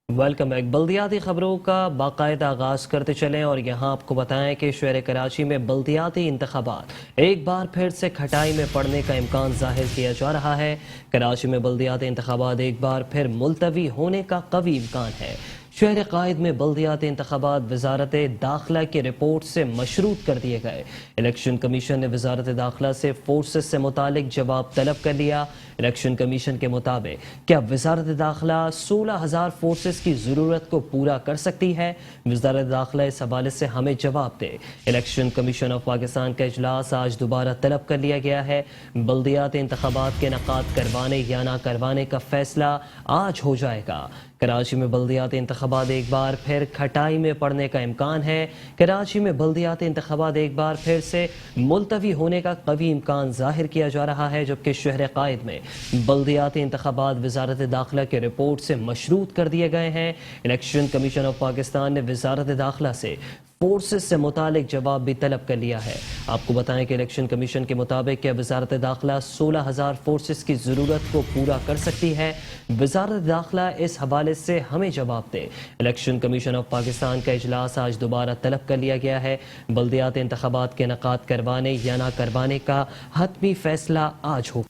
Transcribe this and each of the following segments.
Welcome back. بلدیاتی خبروں کا باقاعدہ آغاز کرتے چلیں اور یہاں آپ کو بتائیں کہ شہر کراچی میں بلدیاتی انتخابات ایک بار پھر سے کھٹائی میں پڑنے کا امکان ظاہر کیا جا رہا ہے۔ کراچی میں بلدیاتی انتخابات ایک بار پھر ملتوی ہونے کا قوی امکان ہے۔ شہر قائد میں بلدیاتی انتخابات وزارت داخلہ کی رپورٹ سے مشروط کر دیے گئے۔ الیکشن کمیشن نے وزارت داخلہ سے فورسز سے متعلق جواب طلب کر لیا۔ الیکشن کمیشن کے مطابق کیا وزارت داخلہ 16,000 فورسز کی ضرورت کو پورا کر سکتی ہے؟ وزارت داخلہ اس حوالے سے ہمیں جواب دے۔ الیکشن کمیشن آف پاکستان کا اجلاس آج دوبارہ طلب کر لیا گیا ہے۔ بلدیاتی انتخابات کے انعقاد کروانے یا نہ کروانے کا فیصلہ آج ہو جائے گا۔ کراچی میں بلدیاتی انتخابات ایک بار پھر کھٹائی میں پڑنے کا امکان ہے۔ کراچی میں بلدیاتی انتخابات ایک بار پھر سے ملتوی ہونے کا قوی امکان ظاہر کیا جا رہا ہے، جبکہ شہر قائد میں بلدیاتی انتخابات وزارت داخلہ کے رپورٹ سے مشروط کر دیے گئے ہیں۔ الیکشن کمیشن آف پاکستان نے وزارت داخلہ سے فورسز سے متعلق جواب بھی طلب کر لیا ہے۔ آپ کو بتائیں کہ الیکشن کمیشن کے مطابق کہ وزارت داخلہ 16,000 فورسز کی ضرورت کو پورا کر سکتی ہے۔ وزارت داخلہ اس حوالے سے ہمیں جواب دے۔ الیکشن کمیشن آف پاکستان کا اجلاس آج دوبارہ طلب کر لیا گیا ہے۔ بلدیاتی انتخابات کے انعقاد کروانے یا نہ کروانے کا حتمی فیصلہ آج ہوگا۔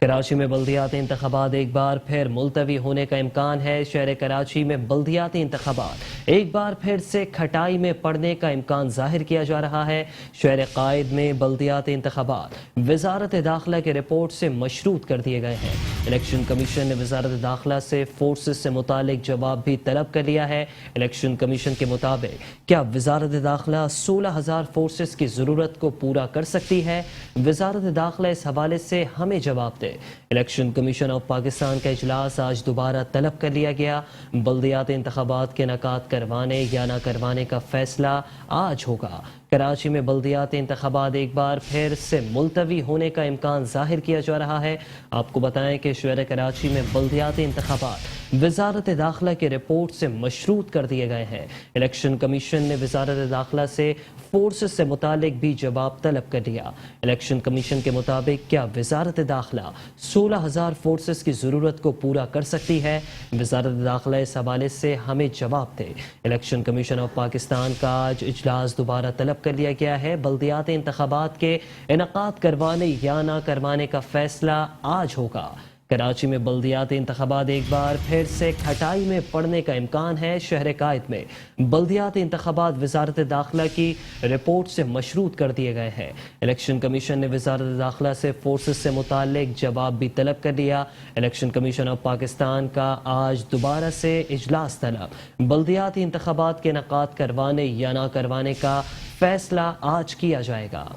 کراچی میں بلدیاتی انتخابات ایک بار پھر ملتوی ہونے کا امکان ہے۔ شہر کراچی میں بلدیاتی انتخابات ایک بار پھر سے کھٹائی میں پڑنے کا امکان ظاہر کیا جا رہا ہے۔ شہر قائد میں بلدیاتی انتخابات وزارت داخلہ کے رپورٹ سے مشروط کر دیے گئے ہیں۔ الیکشن کمیشن نے وزارت داخلہ سے فورسز سے متعلق جواب بھی طلب کر لیا ہے۔ الیکشن کمیشن کے مطابق کیا وزارت داخلہ 16,000 فورسز کی ضرورت کو پورا کر سکتی ہے؟ وزارت داخلہ اس حوالے سے ہمیں جواب دے۔ الیکشن کمیشن آف پاکستان کا اجلاس آج دوبارہ طلب کر لیا گیا۔ بلدیاتی انتخابات کے انعقاد کروانے یا نہ کروانے کا فیصلہ آج ہوگا۔ کراچی میں بلدیاتی انتخابات ایک بار پھر سے ملتوی ہونے کا امکان ظاہر کیا جا رہا ہے۔ آپ کو بتائیں کہ شہر کراچی میں بلدیاتی انتخابات وزارت داخلہ کے رپورٹ سے مشروط کر دیے گئے ہیں۔ الیکشن کمیشن نے وزارت داخلہ سے فورسز سے متعلق بھی جواب طلب کر لیا۔ الیکشن کمیشن کے مطابق کیا وزارت داخلہ 16,000 فورسز کی ضرورت کو پورا کر سکتی ہے؟ وزارت داخلہ اس حوالے سے ہمیں جواب دے۔ الیکشن کمیشن آف پاکستان کا آج اجلاس دوبارہ طلب کر لیا گیا ہے۔ بلدیاتی انتخابات کے انعقاد کروانے یا نہ کروانے کا فیصلہ آج ہوگا۔ کراچی میں بلدیاتی انتخابات ایک بار پھر سے کھٹائی میں پڑنے کا امکان ہے۔ شہر قائد میں بلدیاتی انتخابات وزارت داخلہ کی رپورٹ سے مشروط کر دیے گئے ہیں۔ الیکشن کمیشن نے وزارت داخلہ سے فورسز سے متعلق جواب بھی طلب کر لیا۔ الیکشن کمیشن آف پاکستان کا آج دوبارہ سے اجلاس طلب بلدیاتی انتخابات کے انعقاد کروانے یا نہ کروانے کا فیصلہ آج کیا جائے گا۔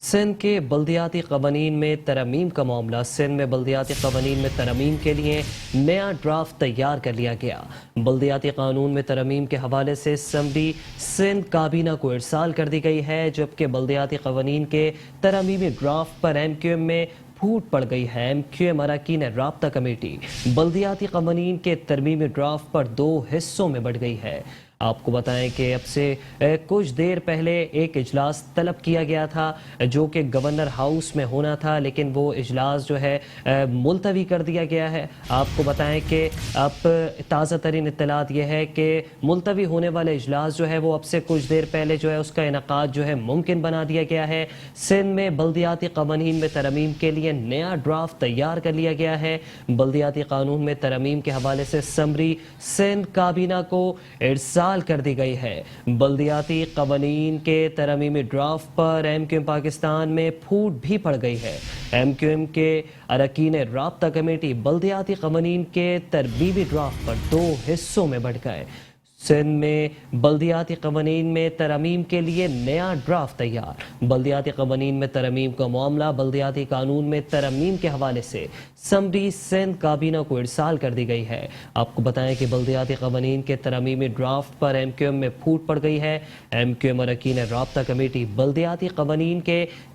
سندھ کے بلدیاتی قوانین میں ترمیم کا معاملہ۔ سندھ میں بلدیاتی قوانین میں ترمیم کے لیے نیا ڈرافٹ تیار کر لیا گیا۔ بلدیاتی قانون میں ترمیم کے حوالے سے اسمبلی سندھ کابینہ کو ارسال کر دی گئی ہے، جبکہ بلدیاتی قوانین کے ترمیمی ڈرافٹ پر ایم کیو ایم میں پھوٹ پڑ گئی ہے۔ ایم کیو ایم اراکین رابطہ کمیٹی بلدیاتی قوانین کے ترمیمی ڈرافٹ پر 2 حصوں میں بٹ گئی ہے۔ آپ کو بتائیں کہ اب سے کچھ دیر پہلے ایک اجلاس طلب کیا گیا تھا جو کہ گورنر ہاؤس میں ہونا تھا، لیکن وہ اجلاس جو ہے ملتوی کر دیا گیا ہے۔ آپ کو بتائیں کہ اب تازہ ترین اطلاعات یہ ہے کہ ملتوی ہونے والا اجلاس جو ہے وہ اب سے کچھ دیر پہلے جو ہے اس کا انعقاد جو ہے ممکن بنا دیا گیا ہے۔ سندھ میں بلدیاتی قوانین میں ترمیم کے لیے نیا ڈرافٹ تیار کر لیا گیا ہے۔ بلدیاتی قانون میں ترمیم کے حوالے سے اسمبلی سندھ کابینہ کو ارسال کر دی گئی ہے۔ بلدیاتی قوانین کے ترمیمی ڈرافٹ پر ایم کیو ایم پاکستان میں پھوٹ بھی پڑ گئی ہے۔ ایم کیو ایم کے اراکین رابطہ کمیٹی بلدیاتی قوانین کے ترمیمی ڈرافٹ پر 2 حصوں میں بٹ گئے۔ سندھ میں بلدیاتی قوانین میں ترمیم کے لیے نیا ڈرافٹ تیار۔ بلدیاتی قوانین میں ترمیم کا معاملہ بلدیاتی قانون میں ترمیم کے حوالے سے اسمبلی سندھ کابینہ کو ارسال کر دی گئی ہے۔ آپ کو بتائیں کہ بلدیاتی قوانین کے ترمیمی ڈرافٹ پر ایم کیو ایم میں پھوٹ پڑ گئی ہے۔ ایم کیو ایم اراکین رابطہ کمیٹی بلدیاتی قوانین کے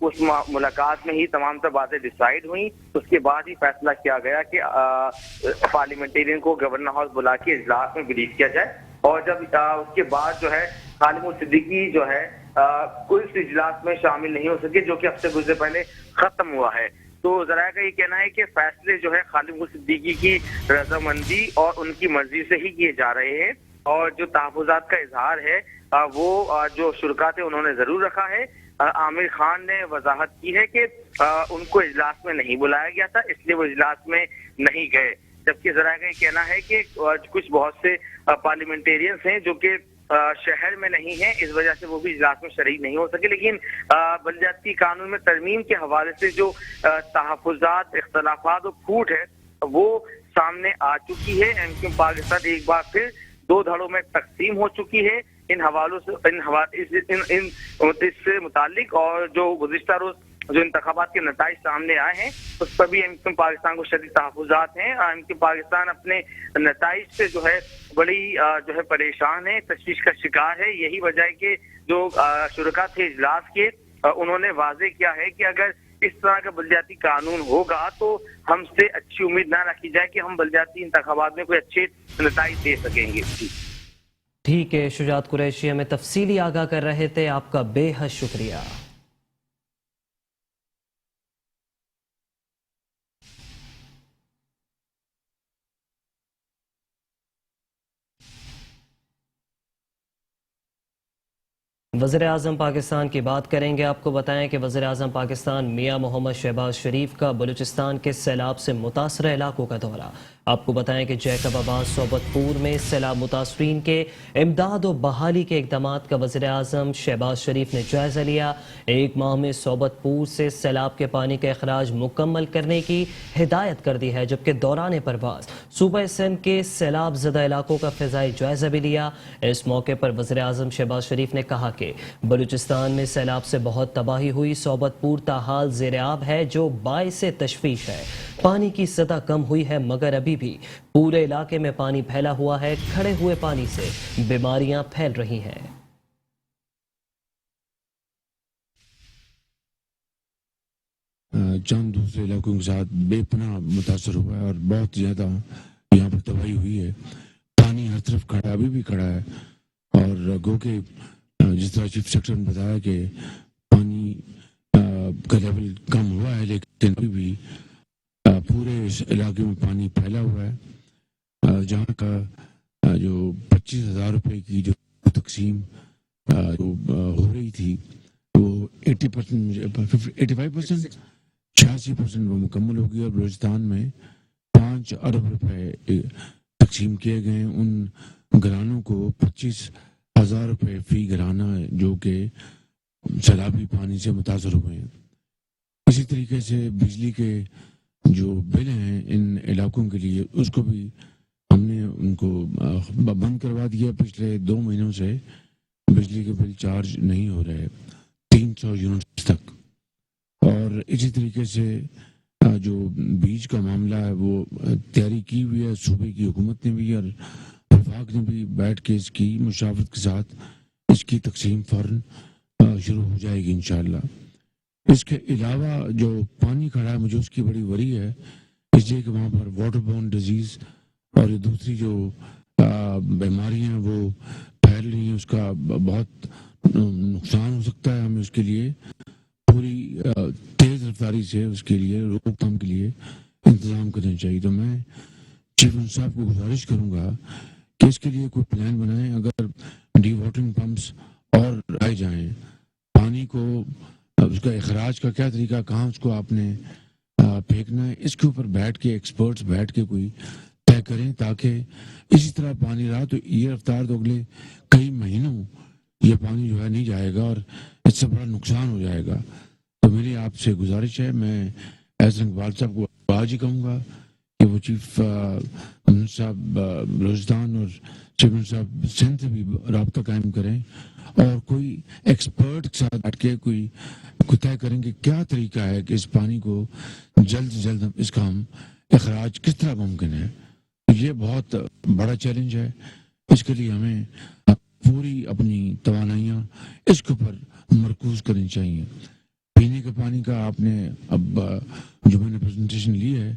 اس ملاقات میں ہی تمام تر باتیں ڈیسائیڈ ہوئیں. اس کے بعد ہی فیصلہ کیا گیا کہ پارلیمنٹیرین کو گورنر ہاؤس بلا کے اجلاس میں بریف کیا جائے. اور جب اس کے بعد جو ہے خالد محمود صدیقی جو ہے اس اجلاس میں شامل نہیں ہو سکے جو کہ ہفتے گزرے پہلے ختم ہوا ہے. تو ذرائع کا یہ کہنا ہے کہ فیصلے جو ہے خالد محمود صدیقی کی رضامندی اور ان کی مرضی سے ہی کیے جا رہے ہیں. اور جو تحفظات کا اظہار ہے وہ جو شرکا تھے انہوں نے ضرور رکھا ہے. عامر خان نے وضاحت کی ہے کہ ان کو اجلاس میں نہیں بلایا گیا تھا اس لیے وہ اجلاس میں نہیں گئے. جبکہ ذرائع کا یہ کہنا ہے کہ کچھ بہت سے پارلیمنٹیرینز ہیں جو کہ شہر میں نہیں ہیں, اس وجہ سے وہ بھی اجلاس میں شریک نہیں ہو سکے. لیکن بلدیاتی قانون میں ترمیم کے حوالے سے جو تحفظات, اختلافات اور پھوٹ ہے وہ سامنے آ چکی ہے. ایم کیو پاکستان ایک بار پھر 2 دھڑوں میں تقسیم ہو چکی ہے ان حوالوں سے اس سے متعلق. اور جو گزشتہ روز جو انتخابات کے نتائج سامنے آئے ہیں اس پر بھی ایم کیو پاکستان کو شدید تحفظات ہیں. ایم کیو پاکستان اپنے نتائج سے جو ہے بڑی جو ہے پریشان ہے, تشویش کا شکار ہے. یہی وجہ ہے کہ جو شرکا تھے اجلاس کے انہوں نے واضح کیا ہے کہ اگر اس طرح کا بلدیاتی قانون ہوگا تو ہم سے اچھی امید نہ رکھی جائے کہ ہم بلدیاتی انتخابات میں کوئی اچھے نتائج دے سکیں گے. ٹھیک ہے, شجاعت قریشی ہمیں تفصیلی آگاہ کر رہے تھے, آپ کا بے حد شکریہ. وزیر اعظم پاکستان کی بات کریں گے. آپ کو بتائیں کہ وزیر اعظم پاکستان میاں محمد شہباز شریف کا بلوچستان کے سیلاب سے متاثرہ علاقوں کا دورہ. آپ کو بتائیں کہ جیکب آباد صوبت پور میں سیلاب متاثرین کے امداد و بحالی کے اقدامات کا وزیر اعظم شہباز شریف نے جائزہ لیا. 1 ماہ میں صوبت پور سے سیلاب کے پانی کا اخراج مکمل کرنے کی ہدایت کر دی ہے, جبکہ دوران پرواز صوبہ سندھ کے سیلاب زدہ علاقوں کا فضائی جائزہ بھی لیا. اس موقع پر وزیر اعظم شہباز شریف نے کہا کہ بلوچستان میں سیلاب سے بہت تباہی ہوئی. صوبت پور تاحال زیر آب ہے جو باعث تشویش ہے. پانی کی سطح کم ہوئی ہے مگر ابھی بھی پورے علاقے میں پانی پھیلا ہوا ہے. کھڑے ہوئے پانی سے بیماریاں پھیل رہی ہیں. چند دوسرے علاقوں کے ساتھ بے پناہ متاثر ہوا ہے اور بہت زیادہ یہاں پر تباہی ہوئی ہے. پانی ہر طرف کھڑا, ابھی بھی کھڑا ہے. اور گو کہ جس طرح چیف سیکرٹری نے بتایا کہ پانی کا لیول کم ہوا ہے لیکن ابھی بھی پورے اس علاقے میں پانی پھیلا ہوا ہے. جہاں کا جو 25,000 روپے کی جو تقسیم جو ہو رہی تھی وہ 85%, 86% وہ مکمل ہو گئی. اور بلوچستان میں 5 ارب روپے تقسیم کیے گئے. ان گھرانوں کو 25,000 روپے فی گھرانہ جو کہ سیلابی پانی سے متاثر ہوئے ہیں. اسی طریقے سے بجلی کے جو بل ہیں ان علاقوں کے لیے اس کو بھی ہم نے ان کو بند کروا دیا. پچھلے 2 مہینوں سے بجلی کے بل چارج نہیں ہو رہے 300 یونٹس تک. اور اسی طریقے سے جو بیج کا معاملہ ہے وہ تیاری کی ہوئی ہے صوبے کی حکومت نے بھی, اور وفاق نے بھی بیٹھ کے اس کی مشاورت کے ساتھ اس کی تقسیم فوراً شروع ہو جائے گی انشاءاللہ. اس کے علاوہ جو پانی کھڑا ہے مجھے اس کی بڑی وری ہے, اس لیے کہ وہاں پر واٹر بورن ڈیزیز اور دوسری جو بیماریاں ہیں وہ پھیل رہی ہیں. اس کا بہت نقصان ہو سکتا ہے. ہمیں اس کے لیے پوری تیز رفتاری سے اس کے لیے روک تھام کے لیے انتظام کرنا چاہیے. تو میں چیف منسٹر صاحب کو گزارش کروں گا کہ اس کے لیے کوئی پلان بنائیں. اگر ڈی واٹرنگ پمپس اور لگائے جائیں, پانی کو اس کا اخراج کا کیا طریقہ, کہاں اس کو آپ نے پھینکنا ہے, اس کے اوپر بیٹھ کے ایکسپرٹس بیٹھ کے کوئی طے کریں تاکہ اسی طرح پانی رہا تو یہ رفتار تو اگلے کئی مہینوں یہ پانی جو ہے نہیں جائے گا اور اس سے بڑا نقصان ہو جائے گا. تو میری آپ سے گزارش ہے, میں احسن اقبال صاحب کو آج ہی کہوں گا کہ وہ چیف منسٹر صاحب بلوچستان اور چیف منسٹر صاحب سندھ سے بھی رابطہ قائم کریں اور کوئی ایکسپرٹ کے ساتھ بیٹھ کے کوئی طے کریں کہ کیا طریقہ ہے کہ اس پانی کو جلد سے جلد اس کا ہم اخراج کس طرح ممکن ہے. یہ بہت بڑا چیلنج ہے. اس کے لیے ہمیں پوری اپنی توانائیاں اس کے اوپر مرکوز کرنی چاہیے. پینے کے پانی کا آپ نے اب جو میں نے پریزنٹیشن لی ہے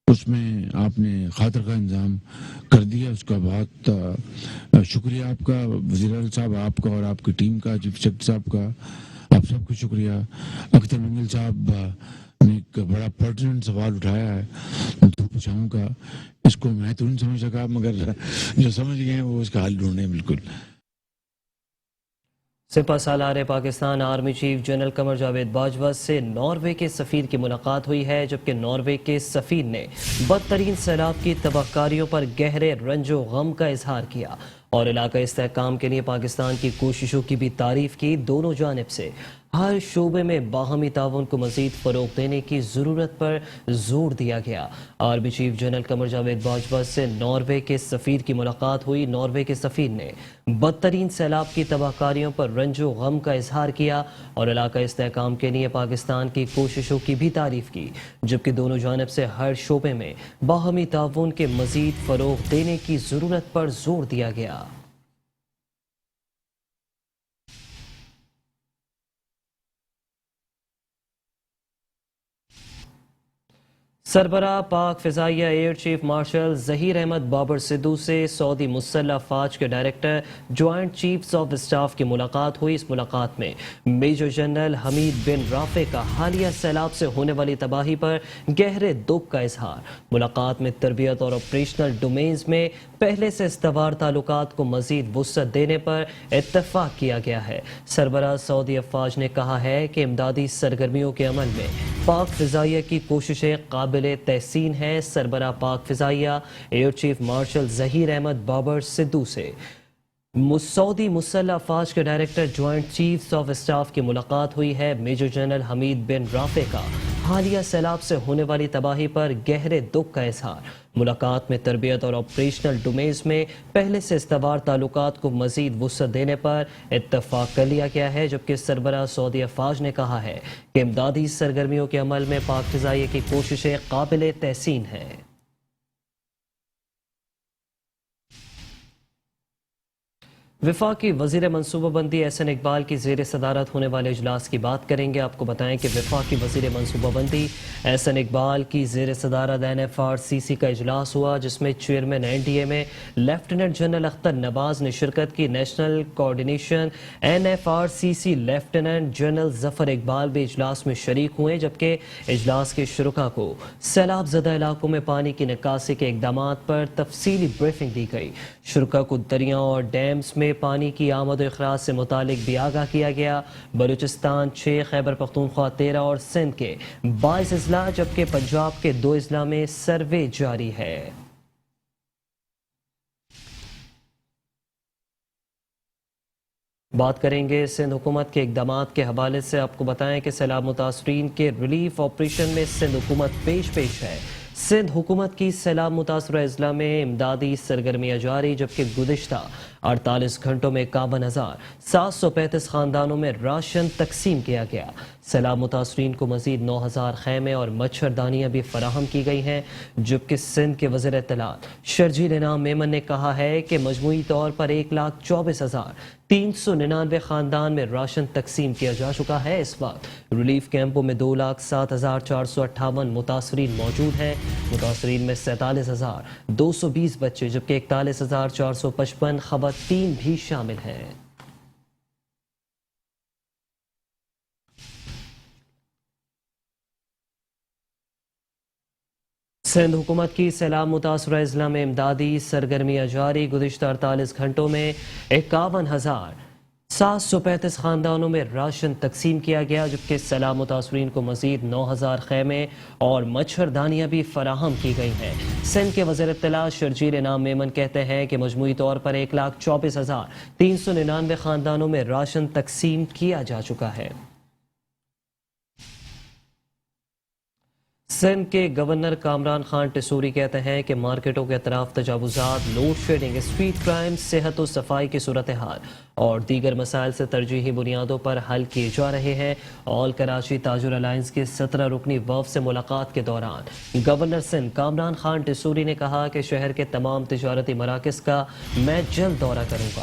اس میں آپ نے خاطر کا انتظام کر دیا. اس کا بہت شکریہ آپ کا وزیر اعظم صاحب، آپ کا اور آپ کی ٹیم کا، چیف سیکرٹری صاحب کا، آپ سب کو شکریہ. اختر منگل صاحب نے ایک بڑا پرٹیننٹ سوال اٹھایا ہے دھوپ چھاؤں کا. اس کو میں تو نہیں سمجھ سکا، مگر جو سمجھ گئے ہیں وہ اس کا حل ڈھونڈیں. بالکل. سپہ سالار Pakistan army chief general Qamar Javed Bajwa سے ناروے کے سفیر کی ملاقات ہوئی ہے، جبکہ ناروے کے سفیر نے بدترین سیلاب کی تباہ کاریوں پر گہرے رنج و غم کا اظہار کیا اور علاقائی استحکام کے لیے پاکستان کی کوششوں کی بھی تعریف کی. دونوں جانب سے ہر شعبے میں باہمی تعاون کو مزید فروغ دینے کی ضرورت پر زور دیا گیا. Army chief general Qamar Javed Bajwa سے ناروے کے سفیر کی ملاقات ہوئی. ناروے کے سفیر نے بدترین سیلاب کی تباہ کاریوں پر رنج و غم کا اظہار کیا اور علاقائی استحکام کے لیے پاکستان کی کوششوں کی بھی تعریف کی، جبکہ دونوں جانب سے ہر شعبے میں باہمی تعاون کے مزید فروغ دینے کی ضرورت پر زور دیا گیا. سربراہ پاک فضائیہ air chief marshal Zaheer Ahmed Babar Sidhu سے سعودی مسلح افواج کے director joint chiefs of staff کی ملاقات ہوئی. اس ملاقات میں میجر جنرل حمید بن رافع کا حالیہ سیلاب سے ہونے والی تباہی پر گہرے دکھ کا اظہار. ملاقات میں تربیت اور آپریشنل ڈومینز میں پہلے سے استوار تعلقات کو مزید وسعت دینے پر اتفاق کیا گیا ہے. سربراہ سعودی افواج نے کہا ہے کہ امدادی سرگرمیوں کے عمل میں پاک فضائیہ کی کوششیں قابل تحسین ہیں. سربراہ پاک فضائیہ air chief marshal Zaheer Ahmed Babar Sidhu سے سعودی مسلح افواج کے director joint chiefs of staff کی ملاقات ہوئی ہے. میجر جنرل حمید بن رافع کا حالیہ سیلاب سے ہونے والی تباہی پر گہرے دکھ کا اظہار. ملاقات میں تربیت اور آپریشنل ڈومینز میں پہلے سے استوار تعلقات کو مزید وسعت دینے پر اتفاق کر لیا گیا ہے، جبکہ سربراہ سعودی افواج نے کہا ہے کہ امدادی سرگرمیوں کے عمل میں پاک فضائیہ کی کوششیں قابل تحسین ہیں. وفاقی وزیر منصوبہ بندی احسن اقبال کی زیر صدارت ہونے والے اجلاس کی بات کریں گے. آپ کو بتائیں کہ وفاقی وزیر منصوبہ بندی احسن اقبال کی زیر صدارت NFRCC کا اجلاس ہوا، جس میں چیئرمین NDA میں لیفٹیننٹ جنرل اختر نواز نے شرکت کی. National coordination NFRCC lieutenant general Zafar Iqbal بھی اجلاس میں شریک ہوئے، جبکہ اجلاس کے شرکاء کو سیلاب زدہ علاقوں میں پانی کی نکاسی کے اقدامات پر تفصیلی بریفنگ دی گئی. شرکاء کو دریاؤں اور ڈیمز میں پانی کی آمد و اخراج سے متعلق بھی آگاہ کیا گیا. بلوچستان 6، خیبر پختونخوا 13 اور سندھ کے 22 اضلاع، جبکہ پنجاب کے 2 اضلاع میں سروے جاری ہے. بات کریں گے سندھ حکومت کے اقدامات کے حوالے سے. آپ کو بتائیں کہ سیلاب متاثرین کے ریلیف آپریشن میں سندھ حکومت پیش ہے. سندھ حکومت کی سیلاب متاثرہ اضلاع میں امدادی سرگرمیاں جاری، جبکہ گزشتہ 48 گھنٹوں میں 51,735 خاندانوں میں راشن تقسیم کیا گیا. سیلاب متاثرین کو مزید 9,000 خیمے اور مچھردانیاں بھی فراہم کی گئی ہیں، جبکہ سندھ کے وزیر اطلاعات شرجیل انعام میمن نے کہا ہے کہ مجموعی طور پر 1,24,399 خاندان میں راشن تقسیم کیا جا چکا ہے. اس وقت ریلیف کیمپوں میں 2,07,458 متاثرین موجود ہیں. متاثرین میں 47,220 بچے جبکہ 41,455 خواتین بھی شامل ہیں. سندھ حکومت کی سیلاب متاثرہ اضلاع میں امدادی سرگرمیاں جاری. گزشتہ 48 گھنٹوں میں 51,735 خاندانوں میں راشن تقسیم کیا گیا، جبکہ سیلاب متاثرین کو مزید 9,000 خیمے اور مچھردانیاں بھی فراہم کی گئی ہیں. سندھ کے وزیر اطلاع شرجیل انعام میمن کہتے ہیں کہ مجموعی طور پر 1,24,399 خاندانوں میں راشن تقسیم کیا جا چکا ہے. سندھ کے گورنر کامران خان ٹسوری کہتے ہیں کہ مارکیٹوں کے اطراف تجاوزات، لوڈ شیڈنگ، اسٹریٹ کرائم، صحت و صفائی کی صورتحال اور دیگر مسائل سے ترجیحی بنیادوں پر حل کیے جا رہے ہیں. آل کراچی تاجر الائنس کے 17 رکنی وفد سے ملاقات کے دوران گورنر سندھ کامران خان ٹسوری نے کہا کہ شہر کے تمام تجارتی مراکز کا میں جلد دورہ کروں گا.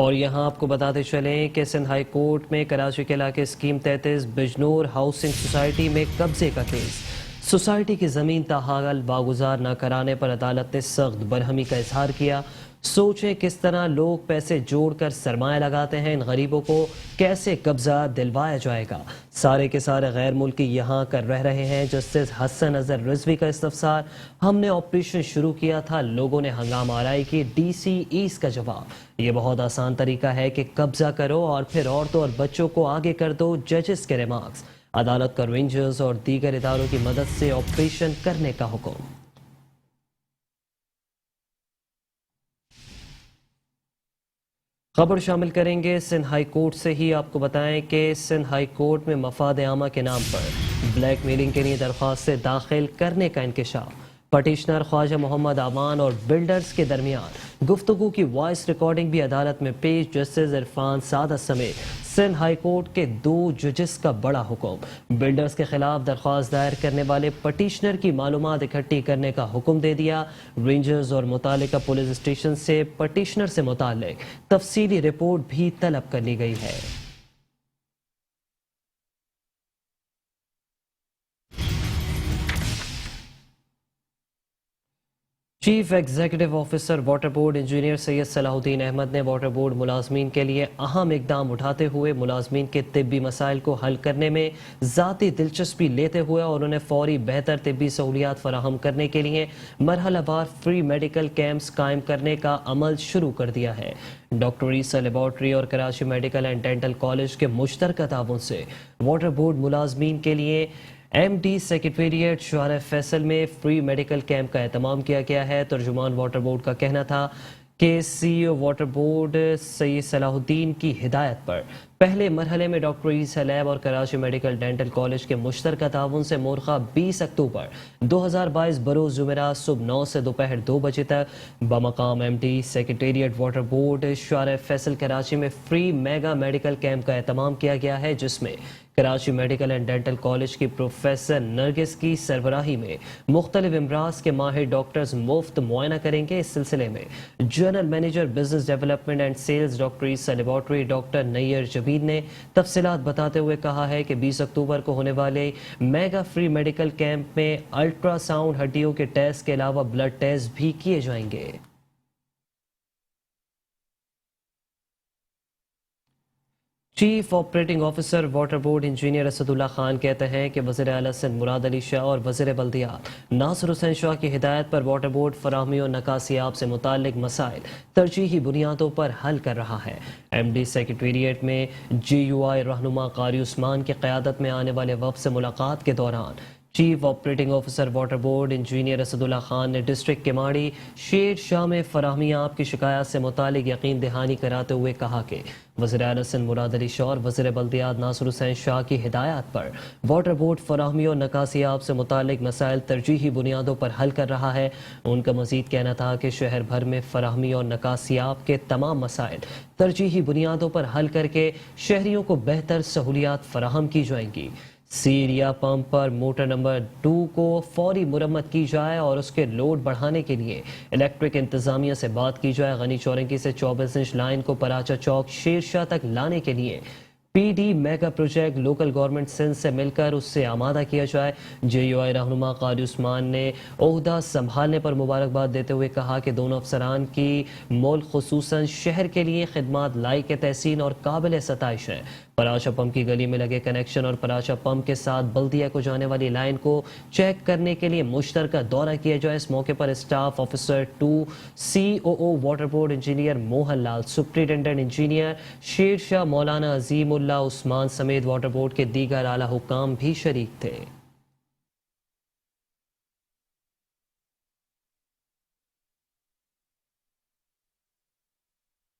اور یہاں آپ کو بتاتے چلیں کہ سندھ ہائی کورٹ میں کراچی کے علاقے اسکیم 33 بجنور ہاؤسنگ سوسائٹی میں قبضے کا کیس۔ سوسائٹی کی زمین تاحال واگزار نہ کرانے پر عدالت نے سخت برہمی کا اظہار کیا۔ سوچیں کس طرح لوگ پیسے جوڑ کر سرمایہ لگاتے ہیں، ان غریبوں کو کیسے قبضہ دلوایا جائے گا۔ سارے کے سارے غیر ملکی یہاں کر رہ رہے ہیں۔ جسٹس حسن اظہر رضوی کا استفسار، ہم نے آپریشن شروع کیا تھا، لوگوں نے ہنگامہ آرائی کی، ڈی سی ایس کا جواب، یہ بہت آسان طریقہ ہے کہ قبضہ کرو اور پھر عورتوں اور بچوں کو آگے کر دو۔ ججز کے ریمارکس، عدالت کا رینجرز اور دیگر اداروں کی مدد سے آپریشن کرنے کا حکم۔ خبر شامل کریں گے سندھ ہائی کورٹ سے ہی۔ آپ کو بتائیں کہ سندھ ہائی کورٹ میں مفاد عامہ کے نام پر بلیک میلنگ کے لیے درخواستیں داخل کرنے کا انکشاف۔ پٹیشنر خواجہ محمد امان اور بلڈرز کے درمیان گفتگو کی وائس ریکارڈنگ بھی عدالت میں پیش۔ جسٹس عرفان سعادت سمیت سندھ ہائی کورٹ کے 2 ججز کا بڑا حکم، بلڈرز کے خلاف درخواست دائر کرنے والے پٹیشنر کی معلومات اکٹھی کرنے کا حکم دے دیا۔ رینجرز اور متعلقہ پولیس اسٹیشن سے پٹیشنر سے متعلق تفصیلی رپورٹ بھی طلب کر لی گئی ہے۔ Chief executive officer water board engineer Syed Salahuddin Ahmad نے واٹر بورڈ ملازمین کے لیے اہم اقدام اٹھاتے ہوئے ملازمین کے طبی مسائل کو حل کرنے میں ذاتی دلچسپی لیتے ہوئے اور انہیں فوری بہتر طبی سہولیات فراہم کرنے کے لیے مرحلہ وار فری میڈیکل کیمپس قائم کرنے کا عمل شروع کر دیا ہے۔ ڈاکٹر عیسیٰ لیبارٹری اور Karachi medical and dental college کے مشترکہ تعاون سے واٹر بورڈ ملازمین کے لیے ایم ڈی سیکریٹریٹ شارع فیصل میں فری میڈیکل کیمپ کا اہتمام کیا گیا ہے۔ ترجمان واٹر بورڈ کا کہنا تھا کہ سی او واٹر بورڈ سید صلاح الدین کی ہدایت پر پہلے مرحلے میں ڈاکٹر عیسیٰ لیب اور کراچی میڈیکل ڈینٹل کالج کے مشترکہ تعاون سے مورخہ 20 اکتوبر 2022 بروز جمعرات صبح 9 سے دوپہر 2 بجے تک بمقام M D secretariat water board شارع فیصل کراچی میں فری میگا میڈیکل کیمپ کا اہتمام کیا گیا ہے، جس میں Karachi medical and dental college کی پروفیسر نرگس کی سربراہی میں مختلف امراض کے ماہر ڈاکٹرز مفت معائنہ کریں گے۔ اس سلسلے میں general manager business development and sales doctor Essa laboratory doctor Nayyar جبید نے تفصیلات بتاتے ہوئے کہا ہے کہ 20 اکتوبر کو ہونے والے میگا فری میڈیکل کیمپ میں الٹرا ساؤنڈ ہڈیوں کے ٹیسٹ کے علاوہ بلڈ ٹیسٹ بھی کیے جائیں گے۔ Chief operating officer water board engineer Asadullah Khan کہتے ہیں کہ وزیر اعلیٰ سندھ مراد علی شاہ اور وزیر بلدیات ناصر حسین شاہ کی ہدایت پر واٹر بورڈ فراہمی اور نکاسیاب سے متعلق مسائل ترجیحی بنیادوں پر حل کر رہا ہے۔ ایم ڈی سیکریٹریٹ میں جی یو آئی رہنما قاری عثمان کی قیادت میں آنے والے وفد سے ملاقات کے دوران chief operating officer water board engineer Asadullah Khan نے ڈسٹرکٹ کماڑی شیر شاہ میں فراہمی آب کی شکایات سے متعلق یقین دہانی کراتے ہوئے کہا کہ وزیر اعلیٰ سندھ مراد علی شاہ اور وزیر بلدیات ناصر حسین شاہ کی ہدایات پر واٹر بورڈ فراہمی اور نکاسی آب سے متعلق مسائل ترجیحی بنیادوں پر حل کر رہا ہے۔ ان کا مزید کہنا تھا کہ شہر بھر میں فراہمی اور نکاسی آب کے تمام مسائل ترجیحی بنیادوں پر حل کر کے شہریوں کو بہتر سہولیات فراہم کی جائیں گی۔ سیریا پمپ پر موٹر نمبر 2 کو فوری مرمت کی جائے اور اس کے لوڈ بڑھانے کے لیے الیکٹرک انتظامیہ سے بات کی جائے۔ غنی چورنکی سے 24 انچ لائن کو پراچا چوک شیر شاہ تک لانے کے لیے P D mega project local government Sindh سے مل کر اس سے آمادہ کیا جائے۔ جے یو آئی رہنما قاری عثمان نے عہدہ سنبھالنے پر مبارکباد دیتے ہوئے کہا کہ دونوں افسران کی ملک خصوصاً شہر کے لیے خدمات لائق تحسین اور قابل ستائش ہیں۔ پراچا پمپ کی گلی میں لگے کنیکشن اور پراچا پمپ کے ساتھ بلدیہ کو جانے والی لائن کو چیک کرنے کے لیے مشترکہ دورہ کیا جائے۔ اس موقع پر اسٹاف آفیسر 2 سی او او واٹر بورڈ انجینئر موہن لال، سپرنٹینڈنٹ انجینئر شیر شاہ مولانا عظیم اللہ عثمان سمیت واٹر بورڈ کے دیگر اعلیٰ حکام بھی شریک تھے۔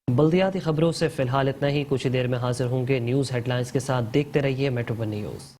بلدیاتی خبروں سے فی الحال اتنا ہی، کچھ دیر میں حاضر ہوں گے نیوز ہیڈ لائنز کے ساتھ۔ دیکھتے رہیے میٹرو ون نیوز۔